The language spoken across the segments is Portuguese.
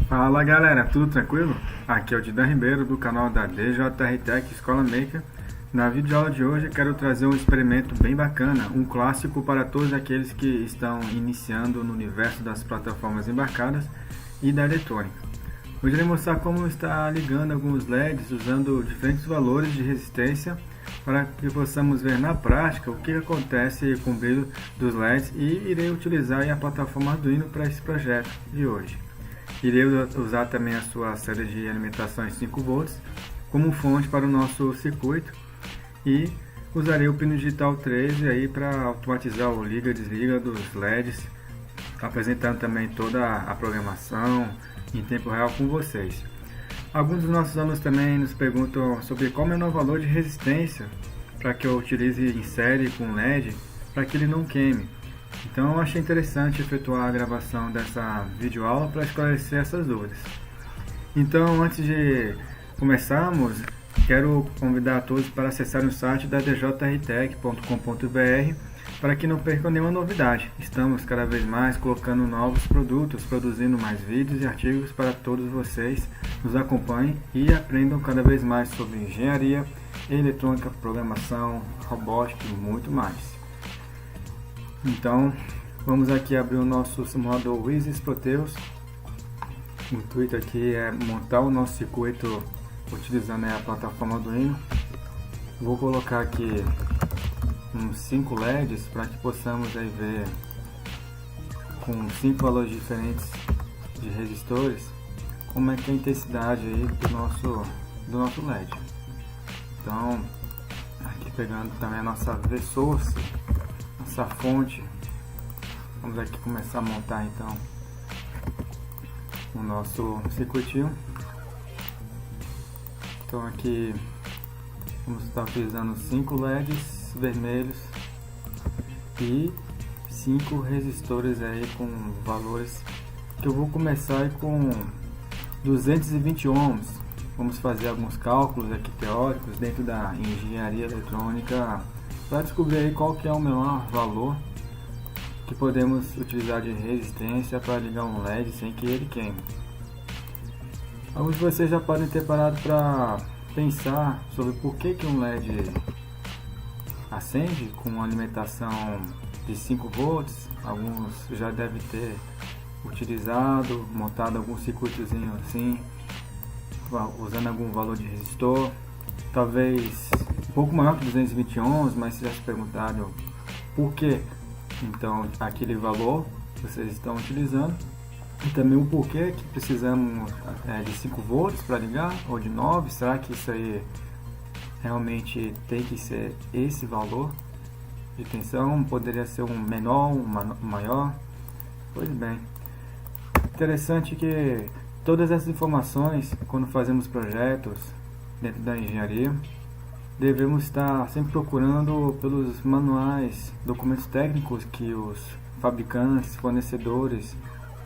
Fala galera, tudo tranquilo? Aqui é o Didan Ribeiro do canal da DJR Tech Escola Maker. Na videoaula de hoje eu quero trazer um experimento bem bacana, um clássico para todos aqueles que estão iniciando no universo das plataformas embarcadas e da eletrônica. Hoje eu vou mostrar como está ligando alguns LEDs usando diferentes valores de resistência para que possamos ver na prática o que acontece com o brilho dos LEDs e irei utilizar a plataforma Arduino para esse projeto de hoje. Irei usar também a sua série de alimentação em 5 volts como fonte para o nosso circuito e usarei o pino digital 13 aí para automatizar o liga e desliga dos LEDs, apresentando também toda a programação em tempo real com vocês. Alguns dos nossos alunos também nos perguntam sobre qual é o menor valor de resistência para que eu utilize em série com LED para que ele não queime. Então eu achei interessante efetuar a gravação dessa videoaula para esclarecer essas dúvidas. Então, antes de começarmos, quero convidar a todos para acessar o site da djrtech.com.br para que não percam nenhuma novidade. Estamos cada vez mais colocando novos produtos, produzindo mais vídeos e artigos para todos vocês. Nos acompanhem e aprendam cada vez mais sobre engenharia, eletrônica, programação, robótica e muito mais. Então, vamos aqui abrir o nosso simulador Wiz Proteus. O intuito aqui é montar o nosso circuito utilizando a plataforma Arduino. Vou colocar aqui uns 5 LEDs para que possamos aí ver com 5 valores diferentes de resistores como é que é a intensidade aí do nosso LED. Então, aqui pegando também a nossa V-Source, essa fonte, vamos aqui começar a montar então o nosso circuitinho. Então aqui vamos estar utilizando 5 LEDs vermelhos e 5 resistores aí com valores que eu vou começar aí com 220 ohms. Vamos fazer alguns cálculos aqui teóricos dentro da engenharia eletrônica para descobrir aí qual que é o menor valor que podemos utilizar de resistência para ligar um LED sem que ele queime. Alguns de vocês já podem ter parado para pensar sobre por que um LED acende com uma alimentação de 5 volts. Alguns já devem ter utilizado, montado algum circuitozinho assim, usando algum valor de resistor, talvez um pouco maior que 220 ohms, mas vocês já se perguntaram por que então aquele valor que vocês estão utilizando e também o porquê que precisamos de 5 volts para ligar ou de 9. Será que isso aí realmente tem que ser esse valor de tensão? Poderia ser um menor, um maior? Pois bem, interessante que todas essas informações, quando fazemos projetos dentro da engenharia, devemos estar sempre procurando pelos manuais, documentos técnicos que os fabricantes, fornecedores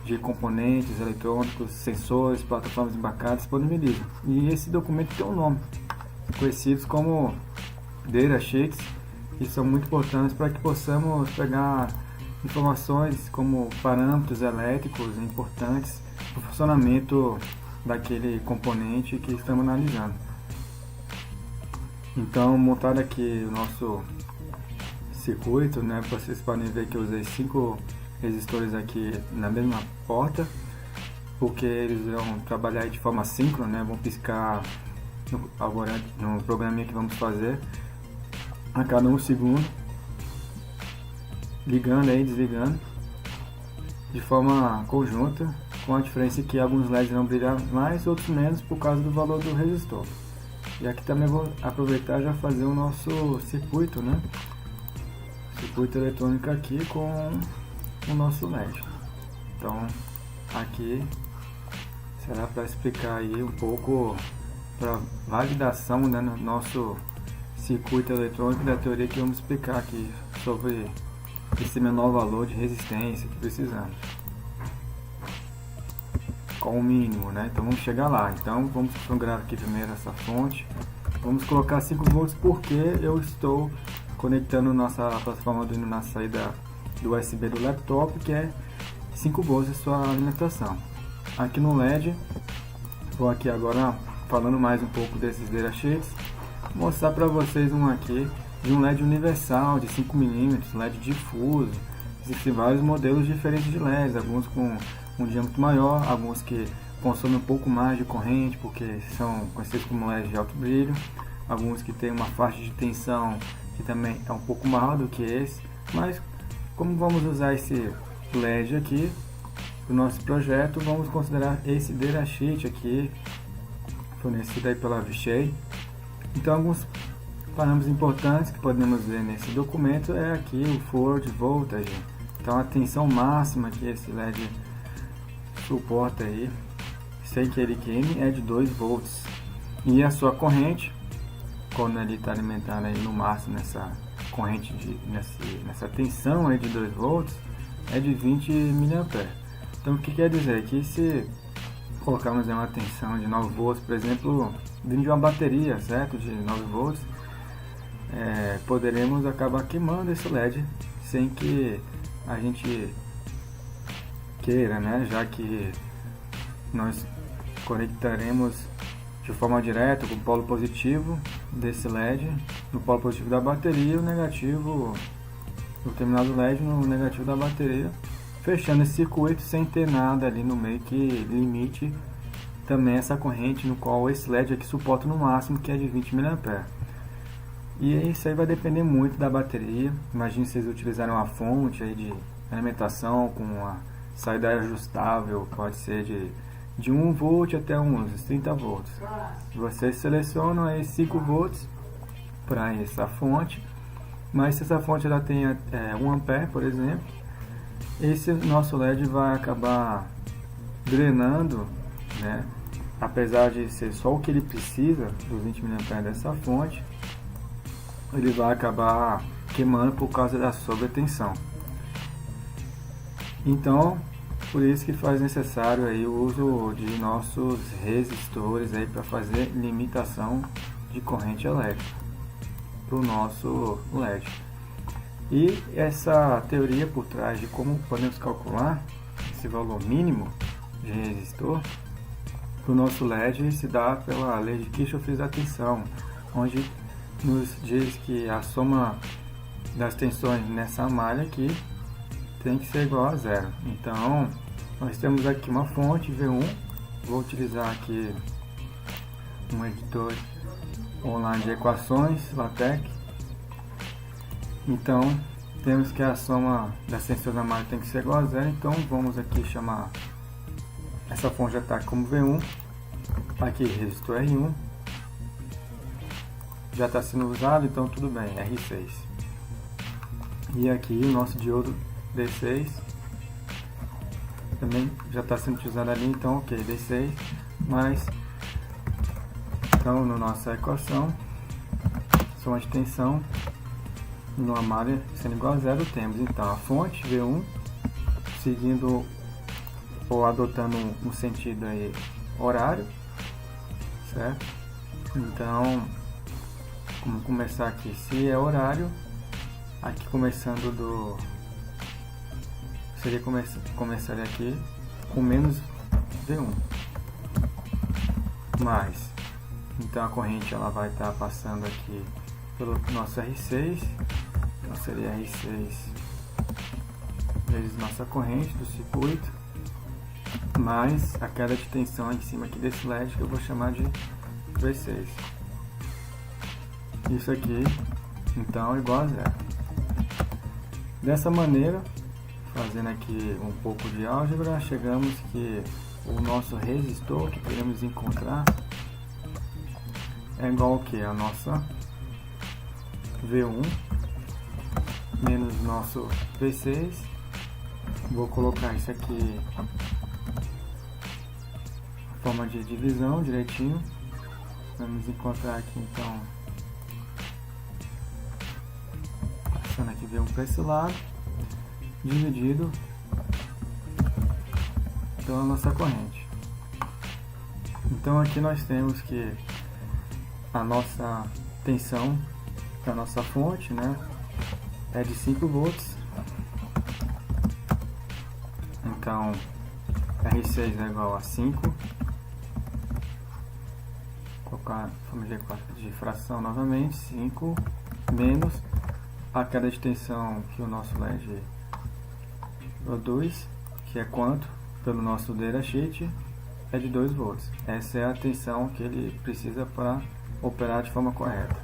de componentes eletrônicos, sensores, plataformas embarcadas disponibilizam. E esse documento tem um nome, conhecidos como data sheets, que são muito importantes para que possamos pegar informações como parâmetros elétricos importantes para o funcionamento daquele componente que estamos analisando. Então, montado aqui o nosso circuito, né, vocês podem ver que eu usei 5 resistores aqui na mesma porta, porque eles vão trabalhar de forma síncrona, né, vão piscar no programinha que vamos fazer a cada 1 segundo, ligando aí, desligando de forma conjunta, com a diferença que alguns LEDs vão brilhar mais, outros menos por causa do valor do resistor. E aqui também vou aproveitar e já fazer o nosso circuito, né? Circuito eletrônico aqui com o nosso LED. Então aqui será para explicar aí um pouco para validação, né, no nosso circuito eletrônico da teoria que vamos explicar aqui sobre esse menor valor de resistência que precisamos. Com o mínimo, né? Então vamos chegar lá. Então vamos configurar aqui primeiro essa fonte. Vamos colocar 5 volts porque eu estou conectando nossa plataforma Arduino na saída do USB do laptop, que é 5 volts a sua alimentação. Aqui no LED, vou aqui agora falando mais um pouco desses datasheets, mostrar para vocês um aqui de um LED universal de 5mm, LED difuso. Existem vários modelos diferentes de LEDs, alguns com um diâmetro maior, alguns que consomem um pouco mais de corrente, porque são conhecidos como LEDs de alto brilho, alguns que têm uma faixa de tensão que também é um pouco maior do que esse, mas como vamos usar esse LED aqui para o nosso projeto, vamos considerar esse datasheet aqui, fornecido aí pela Vishay. Então, alguns parâmetros importantes que podemos ver nesse documento é aqui o forward voltage, então a tensão máxima que esse LED suporta aí, sem que ele queime, é de 2 volts, e a sua corrente, quando ele está alimentado aí no máximo nessa corrente nessa tensão aí de 2 volts, é de 20 mA. Então o que quer dizer? Que se colocarmos uma tensão de 9 volts, por exemplo, vindo de uma bateria, certo? De 9 volts, poderemos acabar queimando esse LED sem que a gente queira, né? Já que nós conectaremos de forma direta com o polo positivo desse LED no polo positivo da bateria e o negativo no terminal do LED no negativo da bateria, fechando esse circuito sem ter nada ali no meio que limite também essa corrente no qual esse LED aqui suporta no máximo, que é de 20 mA. E isso aí vai depender muito da bateria. Imagine se vocês utilizaram uma fonte aí de alimentação com uma saída ajustável, pode ser de 1 volt até uns 30 volts. Vocês selecionam aí 5 volts para essa fonte, mas se essa fonte ela tem 1 ampere, por exemplo, esse nosso LED vai acabar drenando, né? Apesar de ser só o que ele precisa dos 20 mA dessa fonte, ele vai acabar queimando por causa da sobretensão. Então, por isso que faz necessário aí o uso de nossos resistores aí para fazer limitação de corrente elétrica para o nosso LED. E essa teoria por trás de como podemos calcular esse valor mínimo de resistor para o nosso LED se dá pela lei de Kirchhoff da tensão, onde nos diz que a soma das tensões nessa malha aqui tem que ser igual a zero. Então, nós temos aqui uma fonte V1, vou utilizar aqui um editor online de equações, LaTeX. Então, temos que a soma das tensões da malha tem que ser igual a zero, então vamos aqui chamar essa fonte de ataque como V1, aqui resistor R1, já está sendo usado, então tudo bem, R6. E aqui o nosso diodo D6, também já está sendo utilizado ali, então ok, D6, mas então na nossa equação, soma de tensão numa malha sendo igual a zero, temos então a fonte V1 seguindo ou adotando um sentido aí horário, certo? Então vamos começar aqui, se é horário, aqui começando seria começaria aqui com menos V1, mais, então a corrente ela vai estar passando aqui pelo nosso R6, então seria R6 vezes nossa corrente do circuito, mais a queda de tensão em cima aqui desse LED que eu vou chamar de V6. Isso aqui então é igual a zero. Dessa maneira, fazendo aqui um pouco de álgebra, chegamos que o nosso resistor que queremos encontrar é igual ao que? A nossa V1 menos nosso V6. Vou colocar isso aqui forma de divisão direitinho. Vamos encontrar aqui então, passando aqui V1 para esse lado, dividido pela nossa corrente. Então aqui nós temos que a nossa tensão da nossa fonte, né, é de 5 volts. Então R6 é igual a 5. Vou colocar a família de fração novamente, 5 menos a queda de tensão que o nosso LED produz, que é quanto? Pelo nosso datasheet é de 2 volts. Essa é a tensão que ele precisa para operar de forma correta.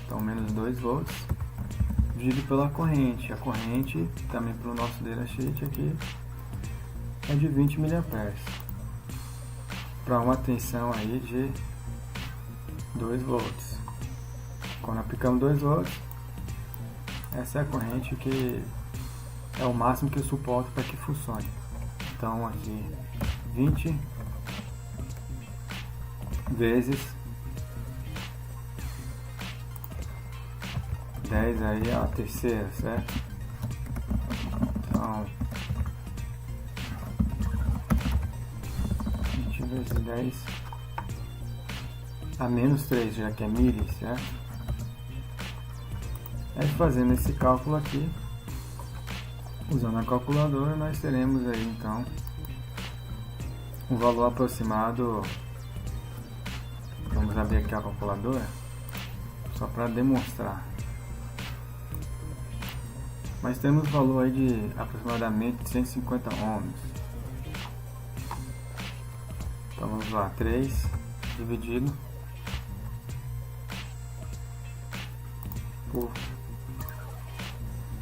Então menos 2 volts dividido pela corrente. A corrente também pelo nosso datasheet aqui é de 20 mA para uma tensão aí de 2 volts. Quando aplicamos 2 volts, essa é a corrente que é o máximo que eu suporto para que funcione. Então aqui 20 vezes 10 aí é a terceira, certo? Então 20 vezes 10 a menos 3, já que é mili, certo? Aí fazendo esse cálculo aqui, usando a calculadora, nós teremos aí então um valor aproximado. Vamos abrir aqui a calculadora só para demonstrar. Mas temos valor aí de aproximadamente 150 ohms. Então vamos lá, 3 dividido por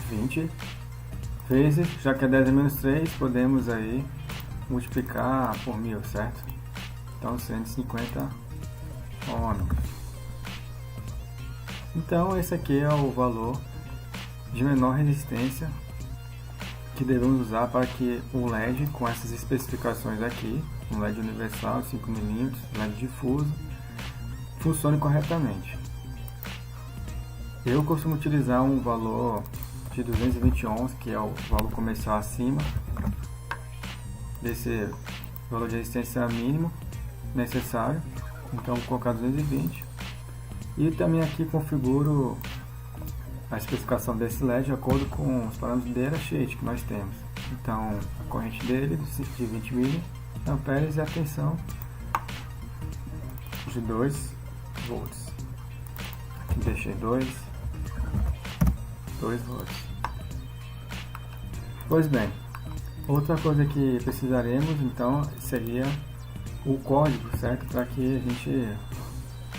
20 vezes, já que é 10 a menos 3, podemos aí multiplicar por 1000, certo? Então 150 ohms. Então esse aqui é o valor de menor resistência que devemos usar para que o LED com essas especificações aqui, um LED universal 5mm, LED difuso, funcione corretamente. Eu costumo utilizar um valor de 220 ohms, que é o valor comercial acima desse valor de resistência mínimo necessário. Então vou colocar 220 e também aqui configuro a especificação desse LED de acordo com os parâmetros de datasheet que nós temos. Então a corrente dele de 20 mA e a tensão de 2 volts. Aqui deixei 2 volts. Pois bem, outra coisa que precisaremos então seria o código, certo? Para que a gente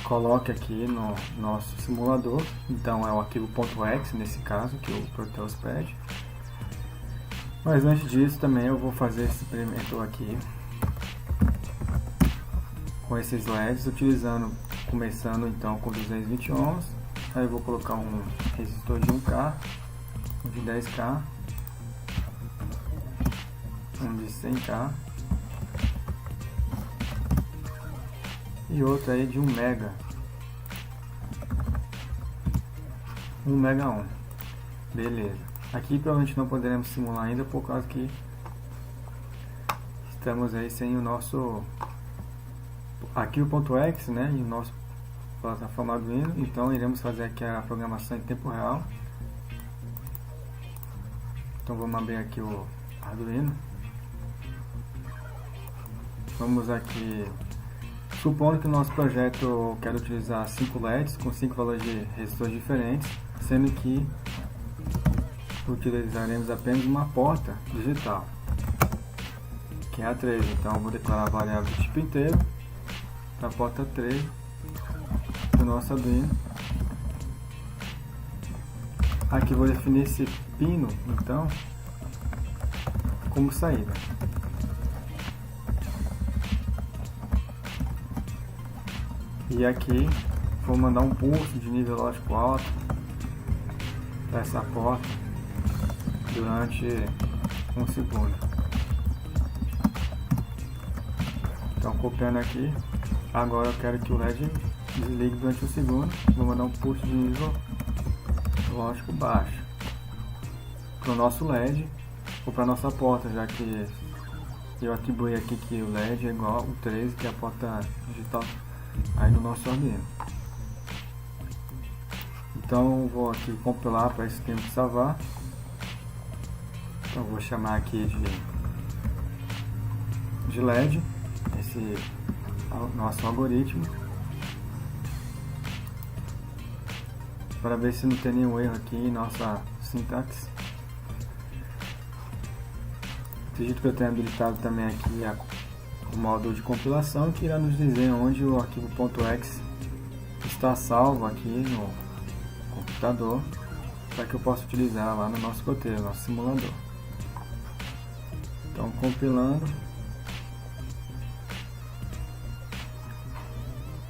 coloque aqui no nosso simulador. Então é o arquivo .exe nesse caso, que o Proteus pede. Mas antes disso também eu vou fazer esse experimento aqui com esses LEDs, começando então com 220 ohms. Aí eu vou colocar um resistor de 1K, um de 10K, um de 100K e outro aí de 1 mega, 1 mega ohm. Beleza. Aqui provavelmente não poderemos simular ainda por causa que estamos aí sem o nosso aqui o .exe, né, e o nosso plataforma Arduino. Então iremos fazer aqui a programação em tempo real. Então vamos abrir aqui o Arduino. Vamos aqui, supondo que o nosso projeto quer utilizar 5 LEDs com 5 valores de resistores diferentes, sendo que utilizaremos apenas uma porta digital, que é a 3. Então eu vou declarar a variável do tipo inteiro para a porta 3 do nosso Arduino. Aqui vou definir esse pino então como saída. E aqui vou mandar um pulso de nível lógico alto para essa porta durante 1 segundo. Então copiando aqui, agora eu quero que o LED desligue durante 1 segundo. Vou mandar um pulso de nível lógico baixo para o nosso LED ou para a nossa porta, já que eu atribuí aqui que o LED é igual ao 13, que é a porta digital aí do nosso Arduino. Então Então vou aqui compilar para esse tempo salvar. Então vou chamar aqui de LED, esse nosso algoritmo, para ver se não tem nenhum erro aqui em nossa sintaxe. Acredito que eu tenho habilitado também aqui o módulo de compilação, que irá nos dizer onde o arquivo .exe está salvo aqui no computador, para que eu possa utilizar lá no nosso roteiro, nosso simulador. Então, compilando,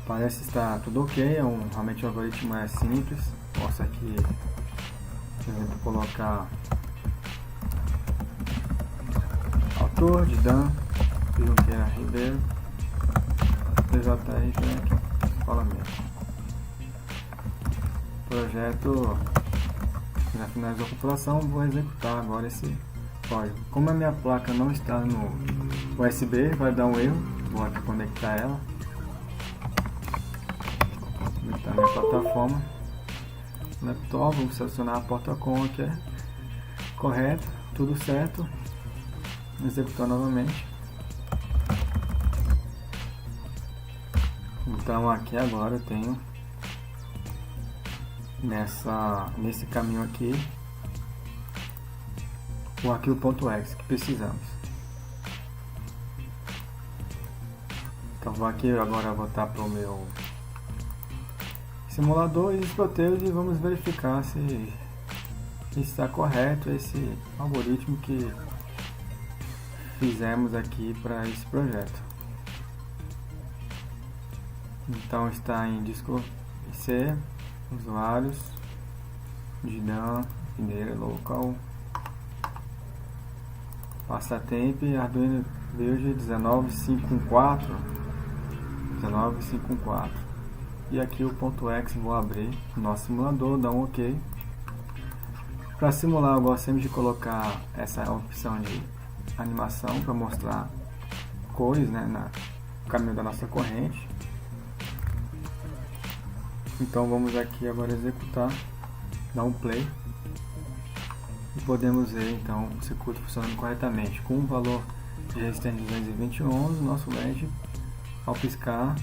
parece estar tudo ok. Realmente o algoritmo é simples. Posso aqui, por exemplo, colocar autor de Dan Junqueira Ribeiro, PJR, fala mesmo. Projeto, na finalização da compilação, vou executar agora esse código. Como a minha placa não está no USB, vai dar um erro. Vou aqui conectar ela, conectar minha plataforma, laptop, vamos selecionar a porta com, que é correto, tudo certo. Executar novamente. Então aqui agora eu tenho nesse caminho aqui o arquivo .exe que precisamos. Então vou aqui agora voltar para o meu simulador e escoteiros e vamos verificar se está correto esse algoritmo que fizemos aqui para esse projeto. Então está em disco C, usuários, Gidan, Mineira Local, passatempo, Arduino Build 19514, e aqui o .exe vou abrir o nosso simulador, dar um OK. Para simular eu gosto sempre de colocar essa opção de animação para mostrar cores, né, no caminho da nossa corrente. Então vamos aqui agora executar, dar um play e podemos ver então o circuito funcionando corretamente com o valor de resistência de 220 ohms. O nosso LED, ao piscar,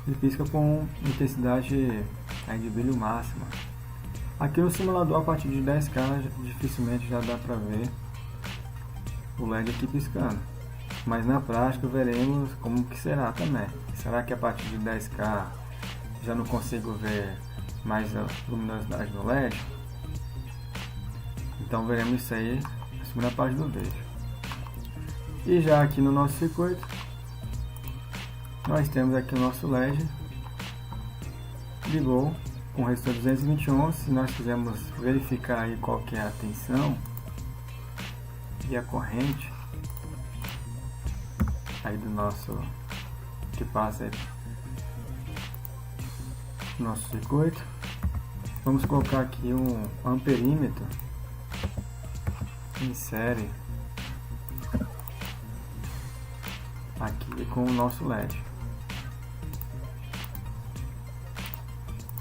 ele pisca com intensidade de brilho máxima. Aqui no simulador, a partir de 10K dificilmente já dá para ver o LED aqui piscando, mas na prática veremos como que será também. Será que a partir de 10K já não consigo ver mais a luminosidade do LED? Então veremos isso aí na segunda parte do vídeo. E já aqui no nosso circuito nós temos aqui o nosso LED ligou com resistor 220 ohms. Se nós quisermos verificar aí qual que é a tensão e a corrente aí do nosso que passa aí no nosso circuito, vamos colocar aqui um amperímetro em série aqui com o nosso LED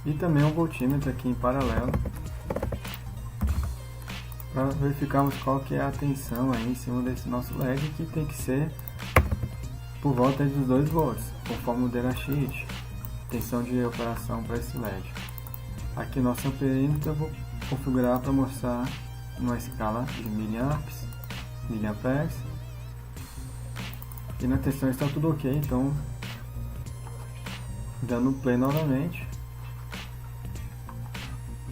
e também um voltímetro aqui em paralelo para verificarmos qual que é a tensão aí em cima desse nosso LED, que tem que ser por volta dos 2 volts, conforme o datasheet, tensão de operação para esse LED. Aqui nosso amperímetro eu vou configurar para mostrar uma escala de miliamperes, e na tensão está tudo ok. Então dando play novamente,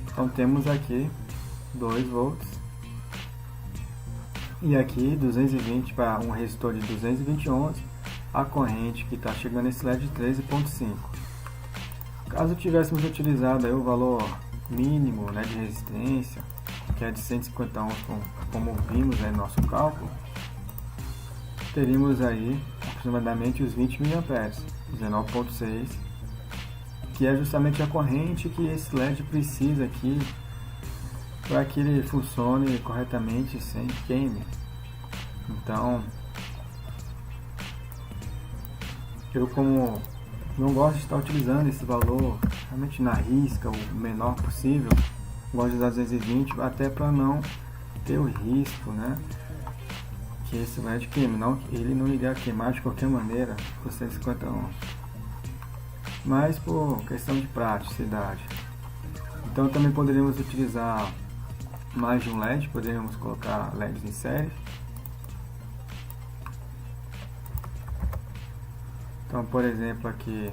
então temos aqui 2 volts e aqui 220 para um resistor de 220 ohms, a corrente que está chegando nesse LED de 13.5. Caso tivéssemos utilizado aí o valor mínimo, né, de resistência, que é de 150 ohms, como vimos aí no nosso cálculo, teríamos aí aproximadamente os 20 mA, 19.6, que é justamente a corrente que esse LED precisa aqui para que ele funcione corretamente sem queime. Então eu, como Não gosto de estar utilizando esse valor realmente na risca, o menor possível. Gosto de usar 220 até para não ter o risco, né? Que esse LED queime, não, ele não iria queimar de qualquer maneira por 150 ohms. Mas por questão de praticidade. Então também poderíamos utilizar mais de um LED, poderíamos colocar LEDs em série. Então, por exemplo, aqui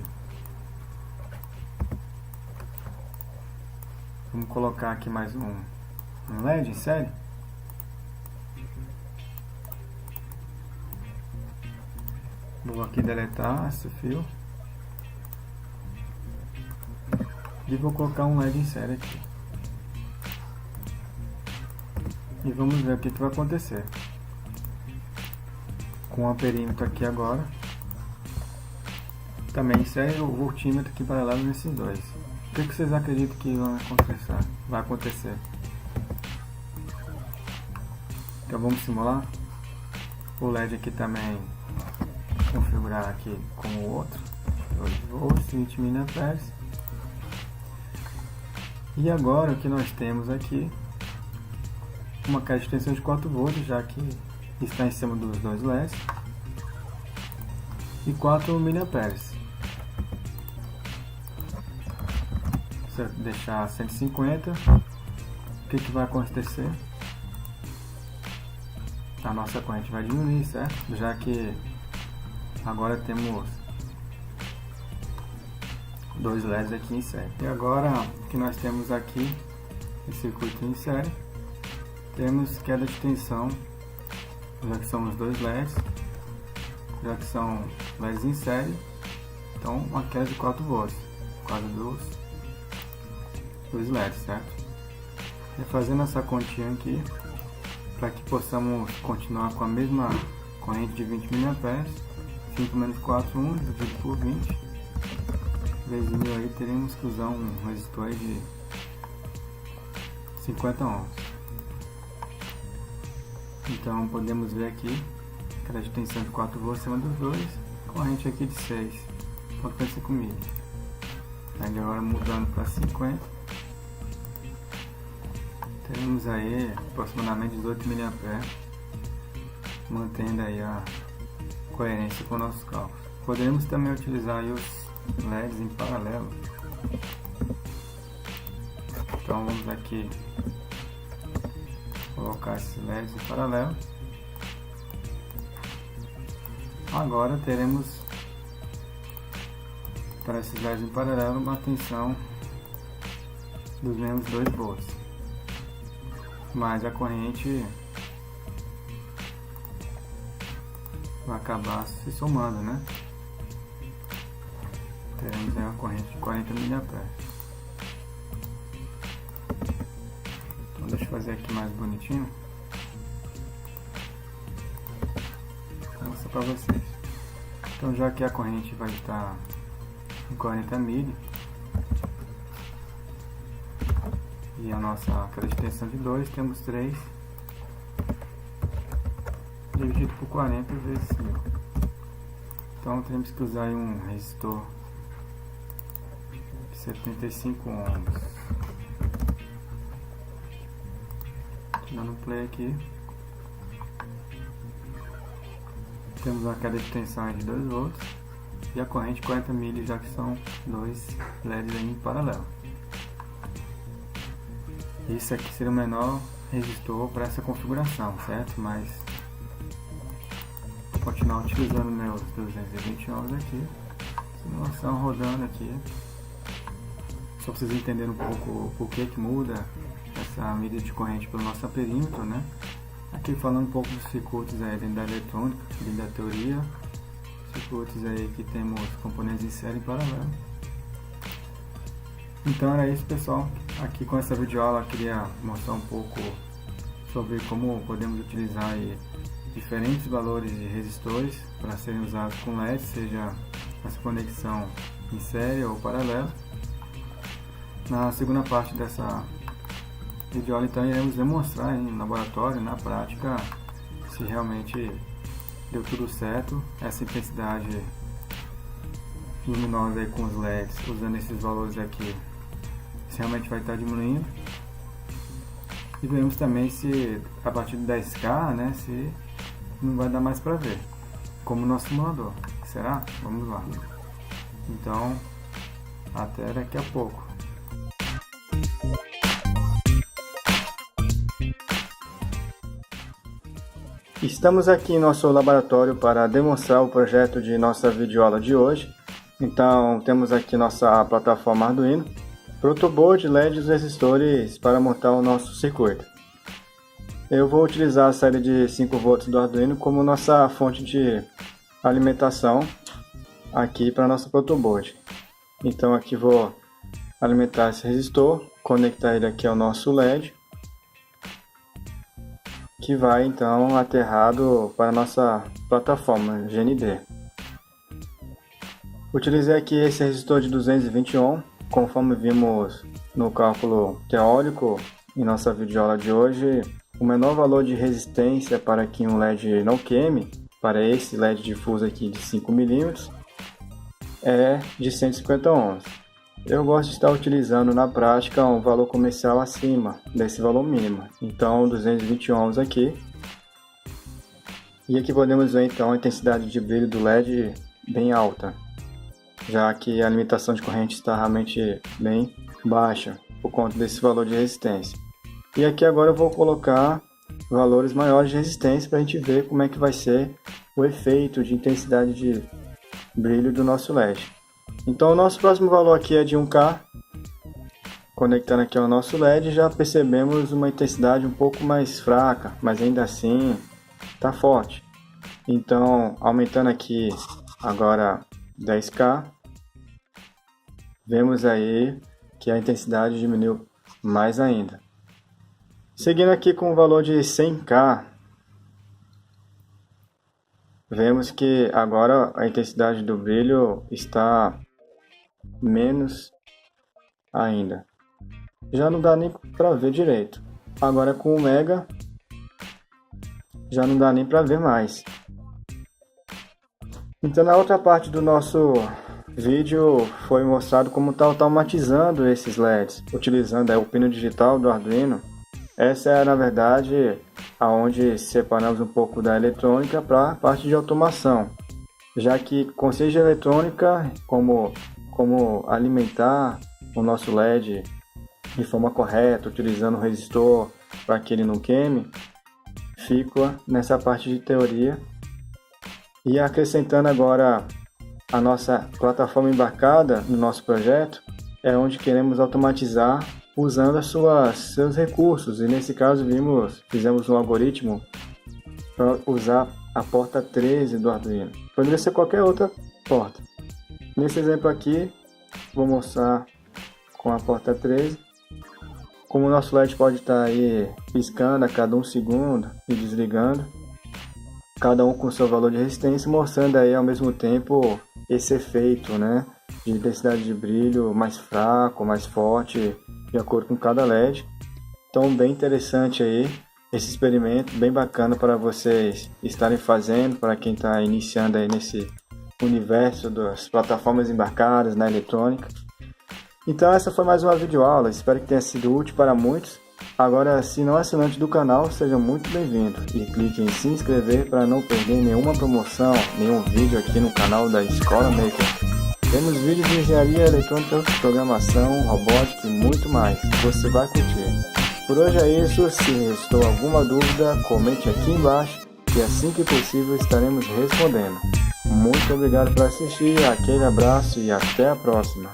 vamos colocar aqui mais um LED em série. Vou aqui deletar esse fio e vou colocar um LED em série aqui. E vamos ver o que vai acontecer com o perímetro aqui agora. Também insere o voltímetro aqui paralelo nesses dois. O que vocês acreditam que vai acontecer? Então vamos simular. O LED aqui também configurar aqui com o outro. 2 volts, 20 mA. E agora o que nós temos aqui? Uma caixa de extensão de 4 volts, já que está em cima dos dois LEDs. E 4 mA. Se eu deixar 150, o que vai acontecer? A nossa corrente vai diminuir, certo? Já que agora temos dois LEDs aqui em série. E agora que nós temos aqui esse circuito em série, temos queda de tensão, já que são os dois LEDs, já que são LEDs em série, então uma queda de 4 volts por causa dos LEDs, certo? E fazendo essa continha aqui, para que possamos continuar com a mesma corrente de 20 mA, 5 menos 4, 1, dividido por 20, vezes 1000 aí, teremos que usar um resistor aí de 50 ohms. Então podemos ver aqui, cada de tensão de 4 volts acima dos dois, corrente aqui de 6,5 mil. Aí agora mudando para 50, teremos aí aproximadamente 18 mA, mantendo aí a coerência com nossos cálculos. Poderemos também utilizar aí os LEDs em paralelo. Então vamos aqui colocar esses LEDs em paralelo. Agora teremos para esses LEDs em paralelo uma tensão dos mesmos 2 volts, mas a corrente vai acabar se somando, né? Teremos aí uma corrente de 40 mA. Então deixa eu fazer aqui mais bonitinho. Vou mostrar para vocês. Então já que a corrente vai estar em 40 mil e a nossa cada de tensão de 2, temos 3 dividido por 40 vezes 1000. Então temos que usar aí um resistor de 75 ohms. Dando play aqui, temos uma queda de tensão de 2 volts e a corrente 40 mil, já que são dois LEDs aí em paralelo. Isso aqui seria o menor resistor para essa configuração, certo? Mas vou continuar utilizando meus 220 ohms aqui, simulação rodando aqui, só para vocês entenderem um pouco por que muda essa medida de corrente pelo nosso perímetro, né? Aqui falando um pouco dos circuitos aí dentro da eletrônica, dentro da teoria, circuitos aí que temos componentes em série e paralelo. Então era isso, pessoal. Aqui com essa videoaula eu queria mostrar um pouco sobre como podemos utilizar aí diferentes valores de resistores para serem usados com LED, seja essa conexão em série ou paralela. Na segunda parte dessa videoaula, então, iremos demonstrar em laboratório, na prática, se realmente deu tudo certo, essa intensidade luminosa aí com os LEDs, usando esses valores aqui, se realmente vai estar diminuindo. E veremos também se a partir de 10K, né, se não vai dar mais para ver, como o nosso simulador. Será? Vamos lá. Então, até daqui a pouco. Estamos aqui em nosso laboratório para demonstrar o projeto de nossa videoaula de hoje. Então, temos aqui nossa plataforma Arduino, protoboard, LEDs e resistores para montar o nosso circuito. Eu vou utilizar a saída de 5 volts do Arduino como nossa fonte de alimentação aqui para nosso protoboard. Então aqui vou alimentar esse resistor, conectar ele aqui ao nosso LED, que vai então aterrado para a nossa plataforma GND. Utilizei aqui esse resistor de 220 ohm, conforme vimos no cálculo teórico em nossa videoaula de hoje. O menor valor de resistência para que um LED não queime, para esse LED difuso aqui de 5 mm, é de 150 ohms. Eu gosto de estar utilizando na prática um valor comercial acima desse valor mínimo, então 220 ohms aqui. E aqui podemos ver então a intensidade de brilho do LED bem alta, já que a limitação de corrente está realmente bem baixa por conta desse valor de resistência. E aqui agora eu vou colocar valores maiores de resistência para a gente ver como é que vai ser o efeito de intensidade de brilho do nosso LED. Então o nosso próximo valor aqui é de 1K. Conectando aqui ao nosso LED, já percebemos uma intensidade um pouco mais fraca, mas ainda assim está forte. Então, aumentando aqui agora 10K, vemos aí que a intensidade diminuiu mais ainda. Seguindo aqui com o valor de 100K, vemos que agora a intensidade do brilho está menos ainda. Já não dá nem para ver direito. Agora com o Mega, já não dá nem para ver mais. Então na outra parte do nosso vídeo foi mostrado como está automatizando esses LEDs, utilizando o pino digital do Arduino. Essa é na verdade aonde separamos um pouco da eletrônica para a parte de automação, já que conceitos de eletrônica, como alimentar o nosso LED de forma correta, utilizando o resistor para que ele não queime, fica nessa parte de teoria. E acrescentando agora a nossa plataforma embarcada no nosso projeto, é onde queremos automatizar usando seus recursos, e nesse caso fizemos um algoritmo para usar a porta 13 do Arduino. Poderia ser qualquer outra porta. Nesse exemplo aqui, vou mostrar com a porta 13, como o nosso LED pode estar aí piscando a cada 1 segundo e desligando, cada um com seu valor de resistência, mostrando aí ao mesmo tempo esse efeito, né, de intensidade de brilho mais fraco, mais forte, de acordo com cada LED. Então bem interessante aí esse experimento, bem bacana para vocês estarem fazendo, para quem está iniciando aí nesse universo das plataformas embarcadas na eletrônica. Então essa foi mais uma videoaula, espero que tenha sido útil para muitos. Agora, se não é assinante do canal, seja muito bem-vindo e clique em se inscrever para não perder nenhuma promoção, nenhum vídeo aqui no canal da Escola Maker. Temos vídeos de engenharia eletrônica, programação, robótica e muito mais. Você vai curtir. Por hoje é isso. Se restou alguma dúvida, comente aqui embaixo e assim que possível estaremos respondendo. Muito obrigado por assistir, aquele abraço e até a próxima.